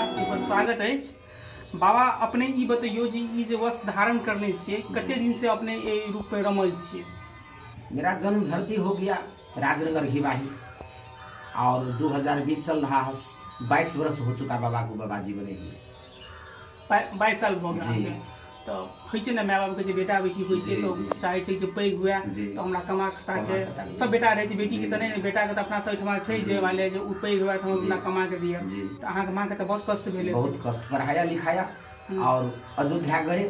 स्वागत है। बाबा अपने ई बतइयो जी ई जे वस्त्र धारण करने छे कते दिन से अपने ए रूप में रमल छे। मेरा जन्म धरती हो गया राजनगर घिवाही और 2020 चल रहा है। 22 वर्ष हो चुका बाबा को बाबा जी बने हुए 22 साल हो गया। तो होई छे ना माय बाप के जे बेटा बेटी होई छे तो चाहे छे जे पैघ हुआ तो हमरा कमा खटा के सब बेटा रहे छे, बेटी के त नहीं, बेटा के त अपना सब ठमा छे जे वाले जे उ पैघ हुआ तो हम अपना कमा के दिए। तो अहाँ के मां के त बहुत कष्ट भेले, बहुत कष्ट पढ़ाया लिखाया और अयोध्या गए।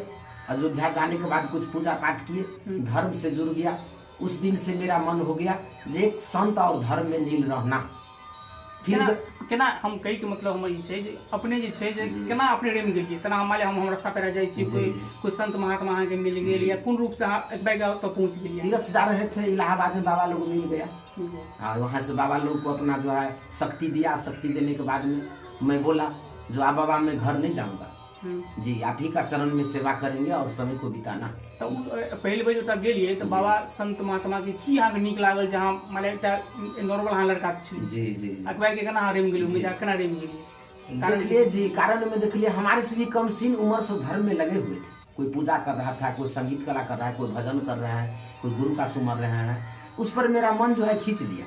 अयोध्या जाने के बाद कुछ पूजा पाठ किए, धर्म से जुड़ गया। उस दिन से मेरा मन हो गया जे एक संत और धर्म में लीन रहना। फिर केना हम कही के मतलब हम छै जे अपने जे छै जे केना अपने रेम गेलिए तना हम रास्ता पे जाय छी, कोई संत महात्मा अहाँ के मिल गेल या कोन रूप से एक बार तो पहुंच गेलिए। तीर्थ जा रहे थे इलाहाबाद में, बाबा लोग मिल गया और वहाँ से बाबा लोग को अपना जो है शक्ति दिया। शक्ति देने के बाद में मैं बोला जो आप बाबा मैं घर नहीं जाऊंगा जी, आप ही का चरण में सेवा करेंगे और समय को बिताना। तो पहले बेर जब गेलिए तो बाबा संत महात्मा के की अहाँ के नीक लागल जहाँ माने एकटा नॉर्मल अहाँ लड़का छी जी जी अकबर के केना रेम गेलिए मजा केना रेम गेलिए देखलिए जी। कारण में देखलिए हमारे से भी कम सीन उम्र से धर्म में लगे हुए थे। कोई पूजा कर रहा था, कोई संगीत कला कर रहा है, कोई भजन कर रहा है, कोई गुरु का सुमर रहे हैं। उस पर मेरा मन जो है खींच लिया।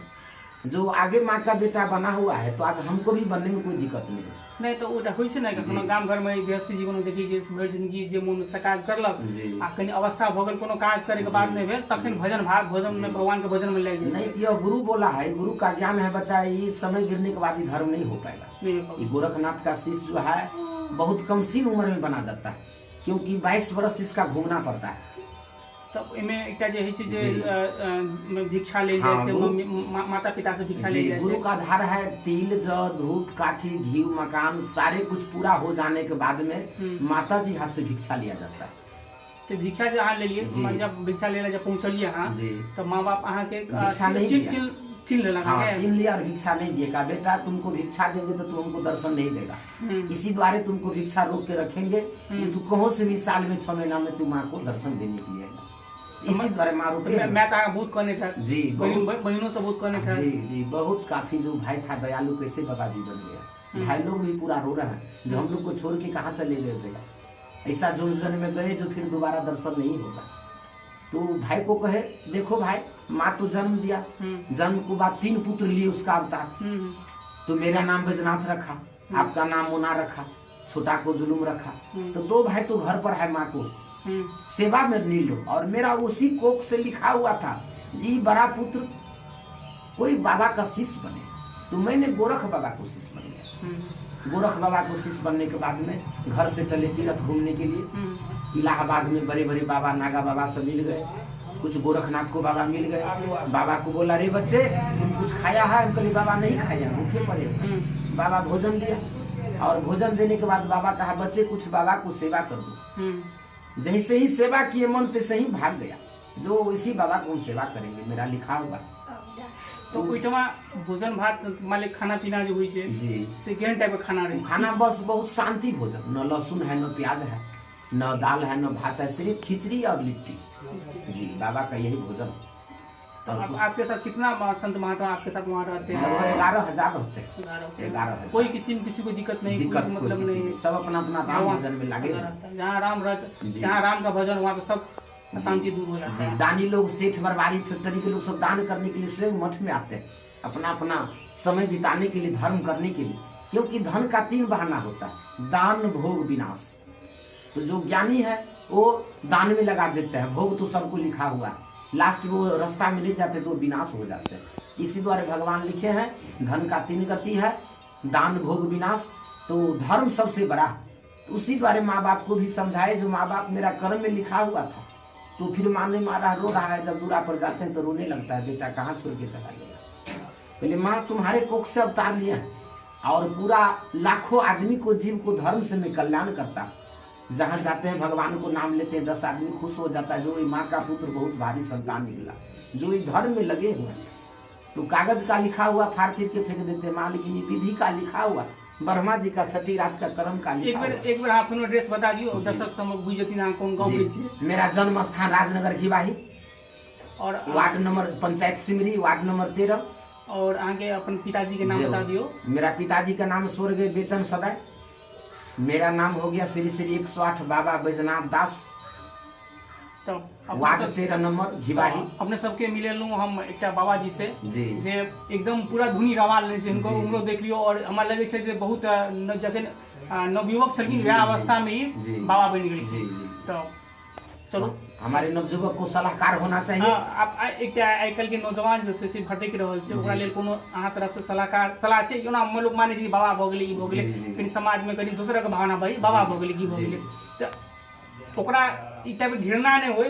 जो आगे माँ का बेटा बना हुआ है तो आज हमको भी बनने में कोई दिक्कत नहीं है। नहीं तो ओटा होई छै ना कि गाम घर में व्यस्त जीवन में देखी जे भरि जिंदगी जे मन से काज करलक आ कनी अवस्था भ गेल कोनो काज करे के बाद नहीं भेल तखन भजन में भगवान के भजन में लग गेल। नहीं, यह गुरु बोला है, गुरु का ज्ञान है बच्चा। ये समय गिरने के बाद ही धर्म नहीं हो पाएगा। ये गोरखनाथ का शिष्य जो है बहुत कम सी उम्र में बना जाता है, क्योंकि 22 वर्ष इसका घूमना पड़ता है। तब इमे एकटा जे है छै जे भिक्षा ले जाय छै, मम्मी माता पिता से भिक्षा ले जाय छै। गुरु का आधार है तिल जौ धूप काठी घी मकान सारे कुछ पूरा हो जाने के बाद में माता जी हाथ से भिक्षा लिया जाता है। तो भिक्षा जो अहाँ ले लिए जब भिक्षा लेला जब पहुंचलिए अहाँ तो माँ बाप अहाँ के भिक्षा नहीं दिया, छीन लेला। छीन लिया और भिक्षा नहीं दिएगा। बेटा तुमको भिक्षा देंगे तो तुम हमको दर्शन नहीं देगा, इसी द्वारा तुमको भिक्षा रोक के रखेंगे। तू कहो से भी साल में 6 महीना में तू माँ को दर्शन देने के लिए इसी द्वारा मारो। मैं बहुत कहने था जी, बहनों से बहुत कहने था जी जी, बहुत काफी जो भाई था दयालु कैसे बाबा जी बन गया। भाई लोग भी पूरा रो रहे हैं जो हम लोग को छोड़ के कहाँ चले गए थे। ऐसा जोन में गए जो फिर दोबारा दर्शन नहीं होगा। तो भाई को कहे देखो भाई माँ तो जन्म दिया, जन्म के बाद 3 पुत्र लिए उसका अवतार। तो मेरा नाम बैजनाथ रखा, आपका नाम मुना रखा, छोटा को जुलूम रखा। तो 2 भाई तो घर पर है माँ को सेवा में नीलो। और मेरा उसी कोख से लिखा हुआ था जी बड़ा पुत्र कोई बाबा का शिष्य बने। तो मैंने गोरख बाबा को शिष्य बन गया। गोरख बाबा को शिष्य बनने के बाद में घर से चले तीर्थ घूमने के लिए। इलाहाबाद में बड़े बड़े बाबा नागा बाबा से मिल गए, कुछ गोरखनाथ को बाबा मिल गए। बाबा को बोला रे बच्चे तुम कुछ खाया है? हम कहले बाबा नहीं खाया, भूखे पड़े। बाबा भोजन दिया और भोजन देने के बाद बाबा कहा बच्चे कुछ बाबा को सेवा कर दो। जैसे ही सेवा किए मन तैसे ही भाग गया। जो इसी बाबा को हम सेवा करेंगे मेरा लिखा हुआ। तो ओइठमा भोजन भात मालिक खाना पीना जो हुई छे जी से केहन टाइप का खाना रही? खाना बस बहुत शांति भोजन, न लहसुन है न प्याज है न दाल है न भात है, सिर्फ खिचड़ी और लिट्टी। जी बाबा का यही भोजन। तो आपके साथ कितना संत महात्मा आपके साथ वहाँ रहते हैं? 11,000 होते हैं। 11,000। कोई किसी को दिक्कत नहीं, दिक्कत मतलब नहीं, सब अपना अपना राम भजन में लगे। जहाँ राम का भजन वहाँ पे सब शांति दूर हो जाता है। दानी लोग सेठ बरबारी फैक्ट्री के लोग सब दान करने के लिए स्वयं मठ में आते हैं, अपना अपना समय बिताने के लिए, धर्म करने के लिए। क्योंकि धन का 3 बहाना होता है, दान भोग विनाश। तो जो ज्ञानी है वो दान में लगा देते हैं, भोग तो सबको लिखा हुआ है, लास्ट वो रास्ता में ले जाते तो विनाश हो जाते हैं। इसी द्वारा भगवान लिखे हैं धन का 3 गति है, दान भोग विनाश। तो धर्म सबसे बड़ा। तो उसी द्वारा माँ बाप को भी समझाए। जो माँ बाप मेरा कर्म में लिखा हुआ था तो फिर माने मारा रो रहा है। जब दूरा पर जाते हैं तो रोने लगता है, बेटा कहाँ छोड़ के चला गया। पहले माँ तुम्हारे कोख से अवतार लिया है और पूरा लाखों आदमी को जीव को धर्म से मैं कल्याण करता। जहाँ जाते हैं भगवान को नाम लेते हैं 10 आदमी खुश हो जाता है। जो माँ का पुत्र बहुत भारी संतान निकला, जो इस धर्म में लगे हुए हैं। तो कागज का लिखा हुआ फाड़ चीर के फेंक देते माँ, लेकिन विधि का लिखा हुआ, ब्रह्मा जी का 6ठी रात का कर्म का लिखा हुआ। एक बार आप एड्रेस बता दियो, दर्शक समझ बुझ जतिन अहाँ कौन गाँव में छी। मेरा जन्म स्थान राजनगर घिवाही और ward number panchayat Simri, ward number 13। और आगे अपन पिताजी के नाम बता दियो। मेरा पिताजी का नाम स्वर्गीय बेचन सदाय मेरा नाम हो गया श्री श्री 108 बाबा बैजनाथ दास, तो वार्ड 13 नंबर घिवाही। अपने सबके मिले लूँ हम एक बाबा जी से जी जे एकदम पूरा धुनी रवाल नहीं छै हुनको जी। उम्रो देख लियो। और हमरा लगे छै जे बहुत जखन नवयुवक छलखिन वएह अवस्था में ही जी। बाबा बन गेलखिन। जी जी। तो चलो हमारे नवयुवक को सलाहकार होना चाहिए। आप एक आइ काल्हि के नौजवान जो छै से भटक रहल छै, ओकरा लेल कोनो अहाँ तरफ से सलाह छै? योना हम लोग माने छी बाबा भ गेलै ई भ गेलै, जी, जी। फिर समाज में कनी दूसरा के भावना भई बाबा भ गेलै की भ गेलै, तो ओकरा ई टाइप के घृणा नहीं होय।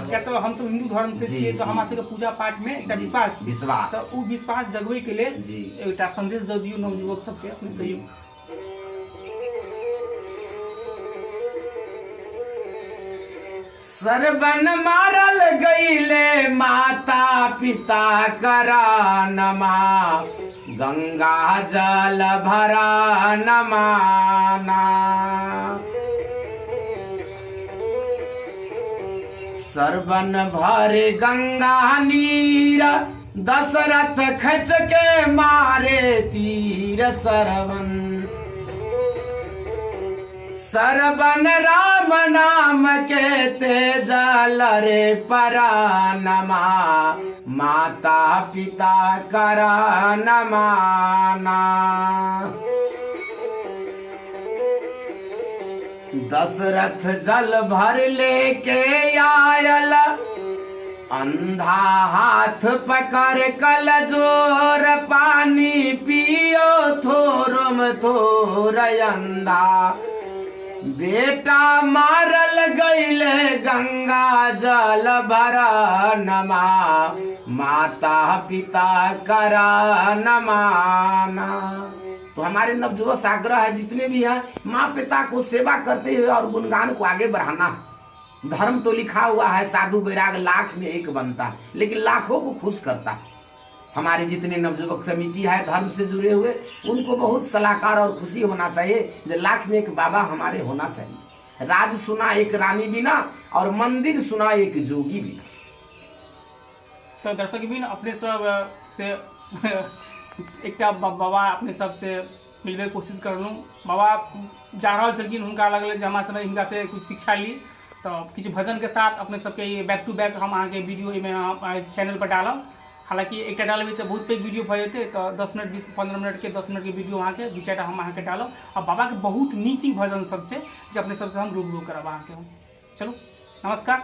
क्या तो हम सब हिंदू धर्म से जी, छियै, तो जी। हमरा सबके पूजा पाठ में एकटा विश्वास छै। विश्वास। तो उ विश्वास जगबै के लेल जी। एकटा संदेश दऽ दियौ नवयुवक सबके, अपने कहियौ। सरबन मारल गईले माता पिता करा नमा, गंगा जल भरा नमाना। सरबन भर गंगा नीर, दशरथ खच के मारे तीर सरवन। सरबन राम नाम के तेजल रे परानमा, माता पिता करा नमाना। दशरथ जल भर लेके आयल, अंधा हाथ पकड़ कल जोर, पानी पियो थोरम थोर अंधा। बेटा मारल गईले गंगा जल भरा नमा, माता पिता करा नमाना। तो हमारे नवयुवक आग्रह है जितने भी हैं, माँ पिता को सेवा करते हुए और गुणगान को आगे बढ़ाना। धर्म तो लिखा हुआ है साधु वैराग लाख में एक बनता है, लेकिन लाखों को खुश करता है। हमारे जितने नवयुवक समिति है धर्म से जुड़े हुए, उनको बहुत सलाहकार और खुशी होना चाहिए। जो लाख में एक बाबा हमारे होना चाहिए। राज सुना एक रानी बिना, और मंदिर सुना एक जोगी बिना। तो दर्शक भी अपने सब से एक बाबा अपने सब से मिलवे कोशिश करलूँ। बाबा जा रहल छलखिन, हुनका लगल जे हमरा समय हिनका से कुछ शिक्षा ली। तो किछु भजन के साथ अपने सबके ये बैक टू बैक हम अहाँ के वीडियो में चैनल पर डालब। हालांकि एक डालबे तो बहुत पैघ वीडियो भऽ जेतै, तो 10 मिनट 20-15 मिनट के 10 मिनट के वीडियो अहाँ के 2-4टा हम अहाँ के डालब। और बाबा के बहुत नीक नीक भजन सब छै जे अपने सबसे हम रूबरू करब अहाँ के। चलू नमस्कार।